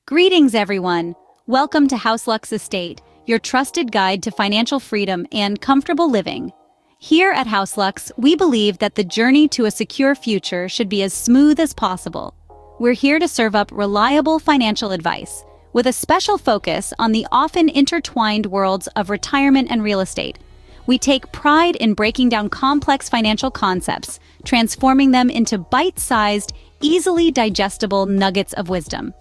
Greetings, everyone. Welcome to HouseLuxe Estate, your trusted guide to financial freedom and comfortable living. Here at HouseLuxe, we believe that the journey to a secure future should be as smooth as possible. We're here to serve up reliable financial advice, with a special focus on the often intertwined worlds of retirement and real estate. We take pride in breaking down complex financial concepts, transforming them into bite-sized, easily digestible nuggets of wisdom.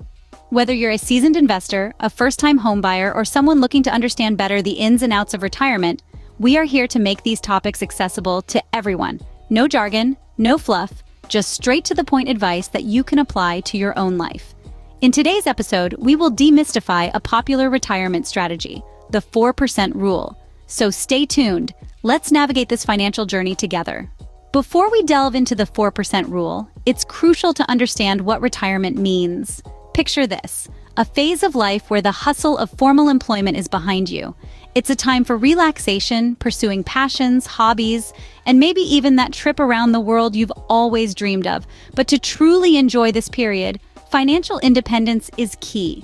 Whether you're a seasoned investor, a first-time homebuyer, or someone looking to understand better the ins and outs of retirement, we are here to make these topics accessible to everyone. No jargon, no fluff, just straight-to-the-point advice that you can apply to your own life. In today's episode, we will demystify a popular retirement strategy, the 4% rule. So stay tuned. Let's navigate this financial journey together. Before we delve into the 4% rule, it's crucial to understand what retirement means. Picture this, a phase of life where the hustle of formal employment is behind you. It's a time for relaxation, pursuing passions, hobbies, and maybe even that trip around the world you've always dreamed of. But to truly enjoy this period, financial independence is key.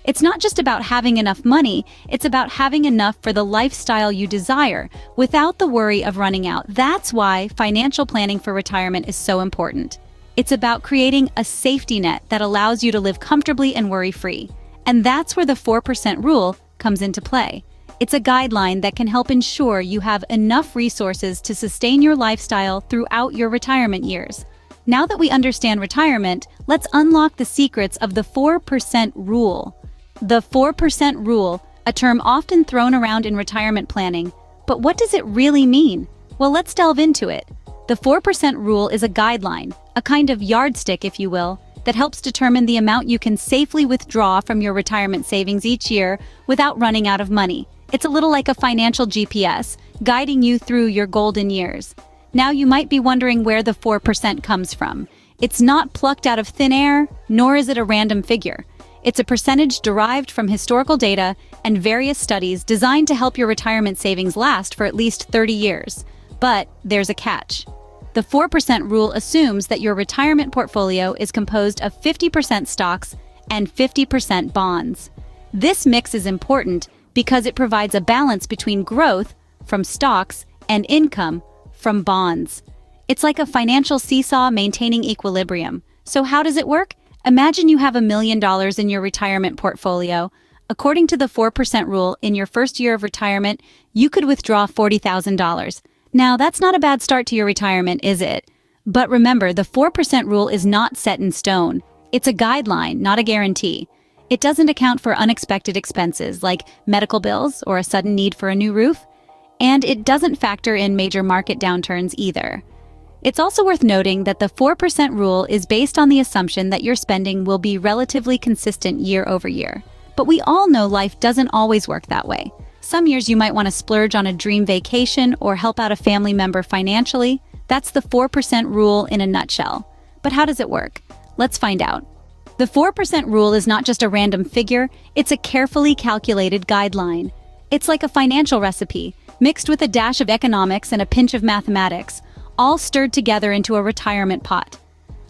It's not just about having enough money, it's about having enough for the lifestyle you desire, without the worry of running out. That's why financial planning for retirement is so important. It's about creating a safety net that allows you to live comfortably and worry-free. And that's where the 4% rule comes into play. It's a guideline that can help ensure you have enough resources to sustain your lifestyle throughout your retirement years. Now that we understand retirement, let's unlock the secrets of the 4% rule. The 4% rule, a term often thrown around in retirement planning. But what does it really mean? Well, let's delve into it. The 4% rule is a guideline, a kind of yardstick, if you will, that helps determine the amount you can safely withdraw from your retirement savings each year without running out of money. It's a little like a financial GPS, guiding you through your golden years. Now you might be wondering where the 4% comes from. It's not plucked out of thin air, nor is it a random figure. It's a percentage derived from historical data and various studies designed to help your retirement savings last for at least 30 years. But there's a catch. The 4% rule assumes that your retirement portfolio is composed of 50% stocks and 50% bonds. This mix is important because it provides a balance between growth from stocks and income from bonds. It's like a financial seesaw maintaining equilibrium. So how does it work? Imagine you have $1 million in your retirement portfolio. According to the 4% rule, in your first year of retirement, you could withdraw $40,000. Now, that's not a bad start to your retirement, is it? But remember, the 4% rule is not set in stone. It's a guideline, not a guarantee. It doesn't account for unexpected expenses like medical bills or a sudden need for a new roof. And it doesn't factor in major market downturns either. It's also worth noting that the 4% rule is based on the assumption that your spending will be relatively consistent year over year. But we all know life doesn't always work that way. Some years you might want to splurge on a dream vacation or help out a family member financially. That's the 4% rule in a nutshell. But how does it work? Let's find out. The 4% rule is not just a random figure, it's a carefully calculated guideline. It's like a financial recipe, mixed with a dash of economics and a pinch of mathematics, all stirred together into a retirement pot.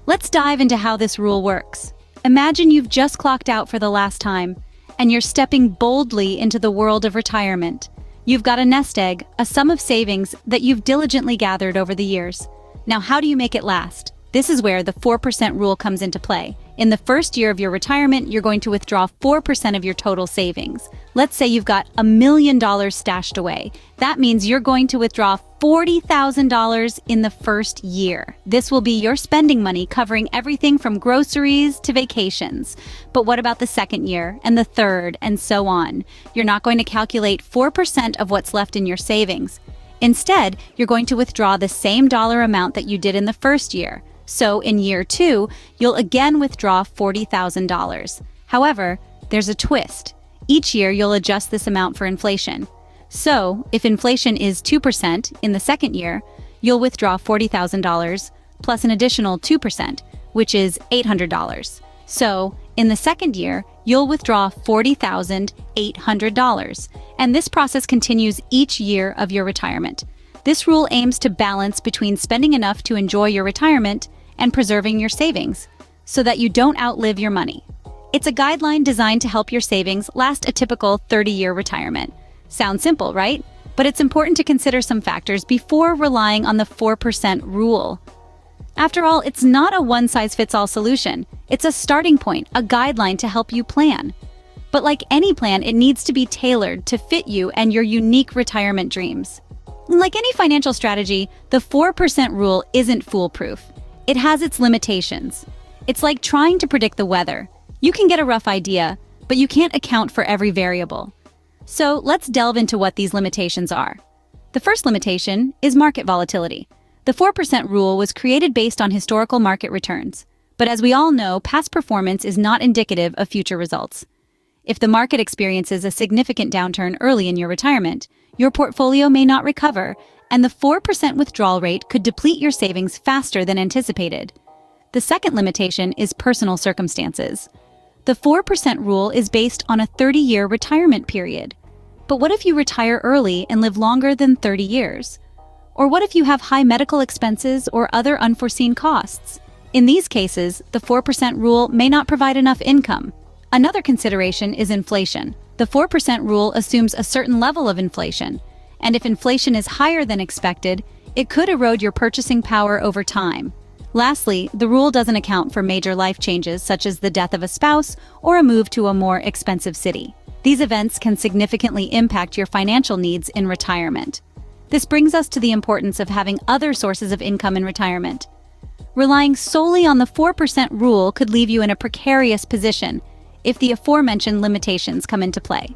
Let's dive into how this rule works. Imagine you've just clocked out for the last time, and you're stepping boldly into the world of retirement. You've got a nest egg, a sum of savings that you've diligently gathered over the years. Now, how do you make it last? This is where the 4% rule comes into play. In the first year of your retirement, you're going to withdraw 4% of your total savings. Let's say you've got $1 million stashed away. That means you're going to withdraw $40,000 in the first year. This will be your spending money covering everything from groceries to vacations. But what about the second year and the third and so on? You're not going to calculate 4% of what's left in your savings. Instead, you're going to withdraw the same dollar amount that you did in the first year. So in year 2, you'll again withdraw $40,000. However, there's a twist. Each year, you'll adjust this amount for inflation. So, if inflation is 2% in the second year, you'll withdraw $40,000 plus an additional 2%, which is $800. So, in the second year, you'll withdraw $40,800. And this process continues each year of your retirement. This rule aims to balance between spending enough to enjoy your retirement and preserving your savings so that you don't outlive your money. It's a guideline designed to help your savings last a typical 30-year retirement. Sounds simple, right? But it's important to consider some factors before relying on the 4% rule. After all, it's not a one-size-fits-all solution. It's a starting point, a guideline to help you plan. But like any plan, it needs to be tailored to fit you and your unique retirement dreams. Like any financial strategy, the 4% rule isn't foolproof. It has its limitations. It's like trying to predict the weather. You can get a rough idea, but you can't account for every variable. So let's delve into what these limitations are. The first limitation is market volatility. The 4% rule was created based on historical market returns. But as we all know, past performance is not indicative of future results. If the market experiences a significant downturn early in your retirement, your portfolio may not recover, and the 4% withdrawal rate could deplete your savings faster than anticipated. The second limitation is personal circumstances. The 4% rule is based on a 30-year retirement period. But what if you retire early and live longer than 30 years? Or what if you have high medical expenses or other unforeseen costs? In these cases, the 4% rule may not provide enough income. Another consideration is inflation. The 4% rule assumes a certain level of inflation, and if inflation is higher than expected, it could erode your purchasing power over time. Lastly, the rule doesn't account for major life changes such as the death of a spouse or a move to a more expensive city. These events can significantly impact your financial needs in retirement. This brings us to the importance of having other sources of income in retirement. Relying solely on the 4% rule could leave you in a precarious position if the aforementioned limitations come into play.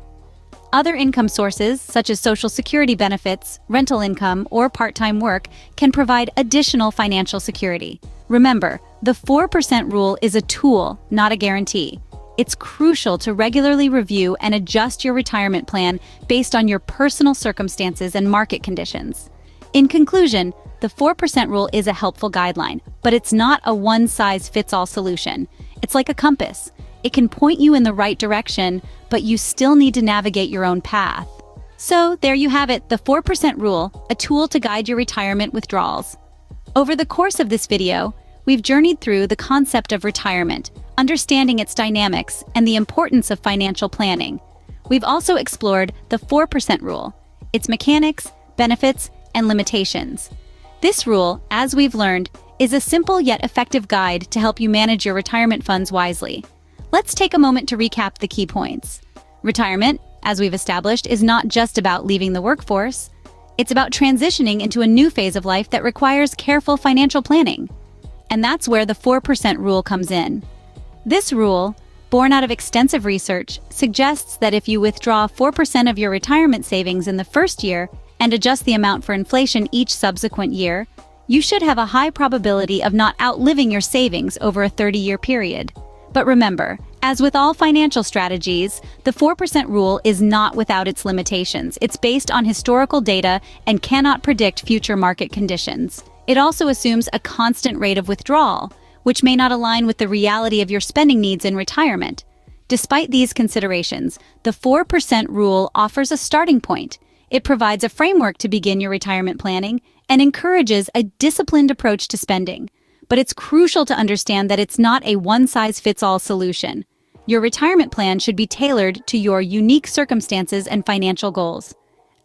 Other income sources, such as Social Security benefits, rental income, or part-time work, can provide additional financial security. Remember, the 4% rule is a tool, not a guarantee. It's crucial to regularly review and adjust your retirement plan based on your personal circumstances and market conditions. In conclusion, the 4% rule is a helpful guideline, but it's not a one-size-fits-all solution. It's like a compass. It can point you in the right direction, but you still need to navigate your own path. So there you have it, the 4% rule, a tool to guide your retirement withdrawals. Over the course of this video, we've journeyed through the concept of retirement, understanding its dynamics and the importance of financial planning. We've also explored the 4% rule, its mechanics, benefits, and limitations. This rule, as we've learned, is a simple yet effective guide to help you manage your retirement funds wisely. Let's take a moment to recap the key points. Retirement, as we've established, is not just about leaving the workforce. It's about transitioning into a new phase of life that requires careful financial planning. And that's where the 4% rule comes in. This rule, born out of extensive research, suggests that if you withdraw 4% of your retirement savings in the first year and adjust the amount for inflation each subsequent year, you should have a high probability of not outliving your savings over a 30-year period. But remember, as with all financial strategies, the 4% rule is not without its limitations. It's based on historical data and cannot predict future market conditions. It also assumes a constant rate of withdrawal, which may not align with the reality of your spending needs in retirement. Despite these considerations, the 4% rule offers a starting point. It provides a framework to begin your retirement planning and encourages a disciplined approach to spending. But it's crucial to understand that it's not a one-size-fits-all solution. Your retirement plan should be tailored to your unique circumstances and financial goals.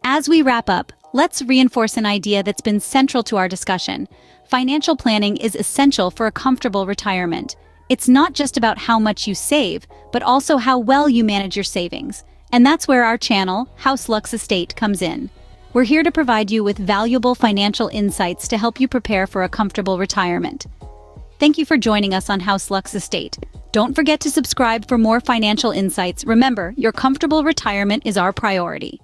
As we wrap up, let's reinforce an idea that's been central to our discussion. Financial planning is essential for a comfortable retirement. It's not just about how much you save, but also how well you manage your savings. And that's where our channel, House Lux Estate, comes in. We're here to provide you with valuable financial insights to help you prepare for a comfortable retirement. Thank you for joining us on House Lux Estate. Don't forget to subscribe for more financial insights. Remember, your comfortable retirement is our priority.